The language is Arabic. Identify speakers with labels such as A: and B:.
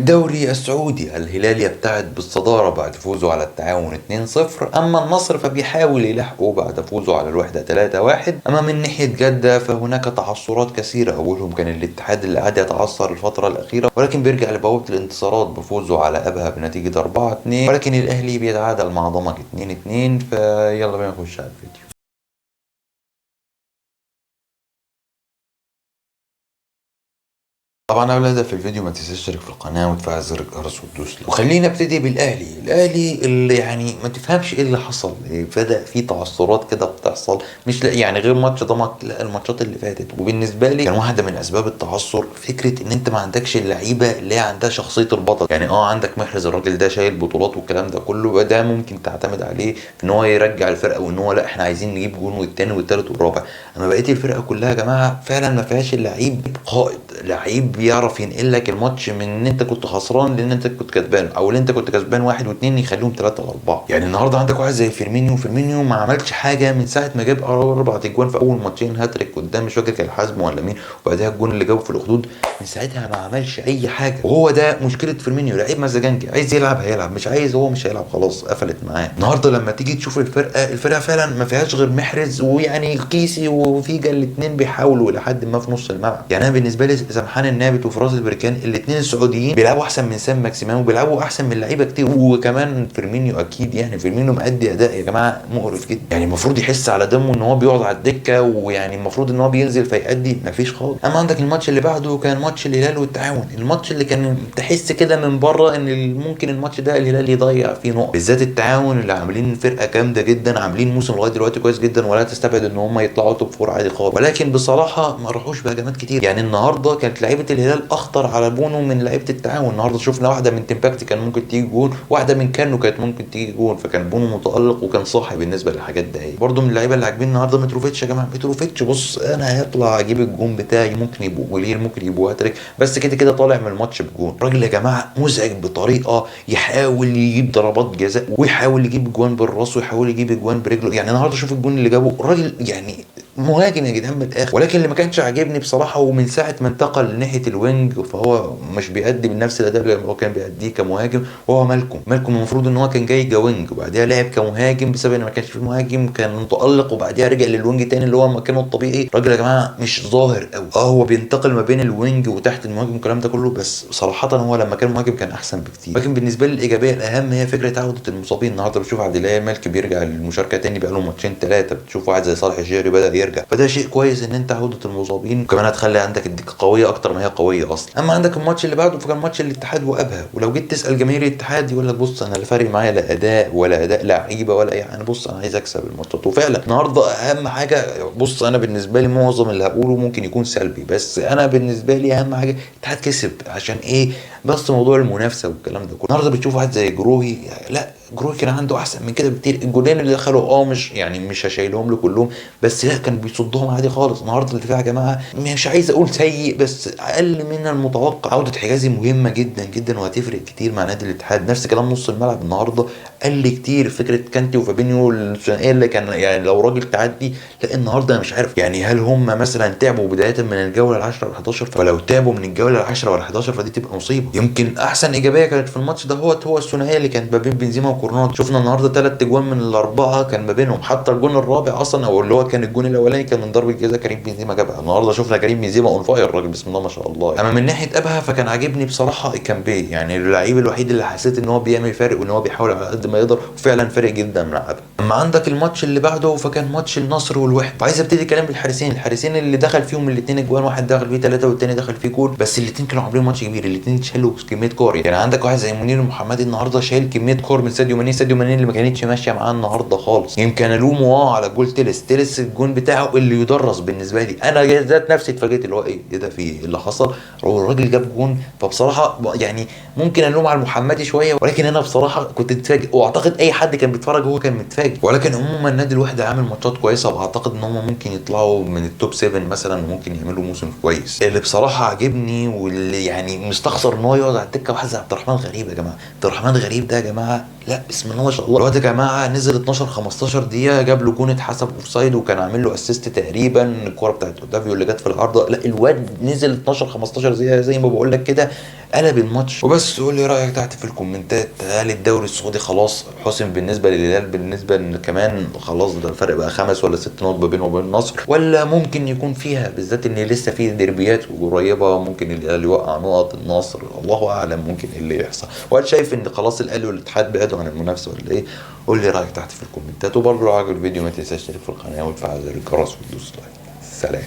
A: في الدوري السعودي الهلال يبتعد بالصدارة بعد فوزه على التعاون 2-0، أما النصر فبيحاول يلحقه بعد فوزه على الوحدة 3-1. أما من ناحية جدة فهناك تعثرات كثيرة، أولهم كان الاتحاد اللي قعد يتعثر الفترة الأخيرة ولكن بيرجع لبوابة الانتصارات بفوزه على أبها بنتيجة 4-2، ولكن الأهلي بيتعادل مع ضمك 2-2. فيلا بينا نخش على الفيديو. طبعا قبل هذا في الفيديو ما تنساش تشترك في القناه وتفعل زر الجرس وتدوس لايك. وخلينا ابتدي بالاهلي اللي يعني ما تفهمش ايه اللي حصل. بدا في تعثرات كده بتحصل، مش لا يعني غير ماتش ضمك، لا الماتشات اللي فاتت. وبالنسبه لي كان واحده من اسباب التعثر فكره ان انت ما عندكش اللعيبه اللي عندها شخصيه البطل. يعني عندك محرز، الراجل ده شايل بطولات والكلام ده كله، ده ممكن تعتمد عليه في ان هو يرجع الفرقه، وان هو لا احنا عايزين نجيب جون والتاني والتالت والرابع. اما بقيه الفرقه كلها يا جماعه فعلا ما فيهاش اللعيب قائد، لعيب بيعرف ينقل لك الماتش من ان انت كنت خسران لان انت كنت كسبان، او ان انت كنت كسبان 1 و2 يخليهم 3 و4. يعني النهارده عندك واحد زي فيرمينيو ما عملش حاجه من ساعه ما جاب 4 اجوان في اول ماتشين هاتريك قدام، مش فاكر كان الحزم ولا مين، وبعدها الجون اللي جابه في الاخدود. من ساعتها ما عملش اي حاجه، وهو ده مشكله فيرمينيو، لعيب مزاجنجي، عايز يلعب هيلعب، مش عايز هو مش هيلعب، خلاص قفلت معاه. النهارده لما تيجي تشوف الفرقه فعلا ما فيهاش غير محرز ويعني كيسي وفيجا، الاثنين بيحاولوا الى حد ما في نص الملعب. يعني انا بالنسبه لي سمحان النابت وفراس البركان الاثنين السعوديين بيلعبوا احسن من سام ماكسيمان، وبيلعبوا احسن من لعيبه كتير، وكمان فيرمينيو اكيد. يعني فيرمينيو مؤدي اداء يا جماعه مقرف جدا، يعني المفروض يحس على دمه ان هو بيقعد على الدكه، ويعني المفروض ان هو بينزل فيأدي، مفيش خالص. اما عندك الماتش اللي بعده كان ماتش الهلال والتعاون، الماتش اللي كان تحس كده من بره ان ممكن الماتش ده الهلال يضيع فيه نقط، بالذات التعاون اللي عاملين فرقه جامده جدا، عاملين موسم لغايه دلوقتي كويس جدا، ولا تستبعد ان هم يطلعوا توب فور عادي خالص. ولكن بصراحه ما راحوش بهجمات كتير. يعني النهارده كانت لعيبه الهلال اخطر على بونو من لعيبه التعاون. النهارده شفنا واحده من تيمباكتي كان ممكن تيجي جون، واحده من كانو كانت ممكن تيجي جون، فكان بونو متالق وكان صاحي بالنسبه للحاجات دي. برده من اللعيبه اللي عاجبين النهارده متروفيتش. يا جماعه متروفيتش بص، انا هيطلع اجيب الجون بتاعي، ممكن يبقوا جولين ممكن يبقوا هاتريك، بس كده كده طالع من الماتش بجون. الراجل يا جماعه مزعج بطريقه، يحاول يجيب ضربات جزاء ويحاول يجيب جوان بالراس ويحاول يجيب جوان برجله. يعني النهارده شوف الجون اللي جابه الراجل، يعني مهاجم يا جدعان من الاخر. ولكن اللي ما كانش عاجبني بصراحه، ومن ساعه ما انتقل ناحيه الوينج فهو مش بيأدي بنفس الاداء اللي هو كان بيأديه كمهاجم، وهو مالكم المفروض ان هو كان جاي كوينج وبعديها لعب كمهاجم بسبب ان ما كانش في مهاجم، كان متألق وبعديها رجع للوينج تاني اللي هو مكانه الطبيعي. الراجل يا جماعه مش ظاهر قوي. هو بينتقل ما بين الوينج وتحت المهاجم والكلام ده كله، بس صراحه هو لما كان مهاجم كان احسن بكتير. لكن بالنسبه لي الايجابيه الاهم هي فكره عوده المصابين. النهارده بشوف عبد الله مالك بيرجع للمشاركه تاني بقاله ماتشين ثلاثه، بتشوف واحد زي صالح الجيري بدا يرجع، فده شيء كويس ان انت عوده المصابين، وكمان هتخلي عندك الدكه قويه اكتر ما هي قويه اصلا. اما عندك الماتش اللي بعده فكان ماتش الاتحاد وابها، ولو جيت تسال جماهير الاتحاد يقول لك بص انا لا فارق معايا لا اداء ولا اداء لعيبه ولا اي حاجه، بص انا عايز اكسب الماتشات. وفعلا النهارده اهم حاجه، بص انا بالنسبه لي معظم اللي هقوله ممكن يكون سلبي، بس انا بالنسبه لي اهم حاجه الاتحاد كسب. عشان ايه؟ بس موضوع المنافسه والكلام ده كله. النهارده بتشوف واحد زي جروهي، لا جروهي كان عنده احسن من كده بكتير. الجولين اللي دخلوا مش يعني مش هشيلهم له كلهم، بس لا كان بيصدهم عادي خالص. النهارده الدفاع يا جماعه مش عايز اقول سيء، بس اقل من المتوقع. عوده حجازي مهمه جدا جدا وهتفرق كتير مع نادي الاتحاد. نفس كلام نص الملعب النهارده قل كتير، فكره كانتي وفابينيو الثنائيه اللي كان يعني لو راجل تعدي. لا النهارده انا مش عارف يعني هل هم مثلا تعبوا بدايه من الجوله ال10 وال11، فلو تعبوا من الجوله ال10 وال11 فدي تبقى مصيبه. يمكن احسن ايجابيه كانت في الماتش ده هو الثنائيه اللي كانت ما بين بنزيما وكورنات. شفنا النهارده 3 اجوان من الاربعه كان ما بينهم، حتى الجون الرابع اصلا او اللي هو كان الجون الاولاني كان من ضربه جزاء كريم بنزيما جابها. النهارده شفنا كريم بنزيما اون فاير، الراجل بسم الله ما شاء الله. اما من ناحيه ابها فكان عاجبني بصراحه كامبي، يعني اللعيب الوحيد اللي حسيت ان هو بيعمل فارق وان هو بيحاول على قد ما يقدر، وفعلا فارق جدا مع ابها. اما عندك الماتش اللي بعده فكان ماتش النصر والوحده، وعايز ابتدي كلام بالحارسين اللي دخل فيهم الاثنين اجوان، واحد دخل فيه 3 والتاني دخل فيه جول، بس الاثنين كانوا عاملين ماتش كبير، الاثنين شالوا كميه كور. يعني عندك واحد زي منير المحمدي النهارده شايل كميه كور من ساديو ماني اللي ما كانتش ماشيه معاه النهارده خالص. يمكن الومه على جول تيلس الجون بتاعه اللي يدرس بالنسبه لي، انا ذات نفسي اتفاجئت اللي هو ايه ده في إيه اللي حصل. الراجل جاب جون، فبصراحه يعني ممكن الوم على المحمدي شويه، ولكن انا بصراحه كنت متفاجئ، واعتقد اي حد كان بيتفرج هو كان متفاجئ. ولكن عموما نادي الوحده عامل ماتشات كويسه، واعتقد ان هم ممكن يطلعوا من التوب 7 مثلا، وممكن يعملوا موسم كويس. اللي بصراحه عاجبني واللي يعني مستخسر ان هو يقعد على الدكه واحد زي عبد الرحمن غريب. يا جماعه عبد الرحمن غريب ده يا جماعه لا بسم الله ما شاء الله، الواد يا جماعه نزل 12 15 دقيقه جاب له جون اتحسب اوفسايد، وكان عامل له اسيست تقريبا الكوره بتاعت اودافيو اللي جت في العارضه. لا الواد نزل 12 15 دقيقه زي ما بقول لك كده، قلب الماتش. وبس تقول لي رايك تحت في الكومنتات، هل الدوري السعودي خلاص حسم بالنسبه للهلال، بالنسبه ان كمان خلاص ده الفرق بقى 5 ولا 6 نقط ما بينه وبين النصر، ولا ممكن يكون فيها بالذات ان لسه في ديربيات قريبه ممكن الهلال يوقع نقط النصر، الله اعلم ممكن ايه اللي يحصل. وهل شايف ان خلاص الاهلي والاتحاد بعدوا عن المنافسه ولا ايه؟ قول لي رايك تحت في الكومنتات. وبرضه لو عجبك الفيديو ما تنساش تشترك في القناه وتفعل زر الجرس وتدوس لايك. سلام.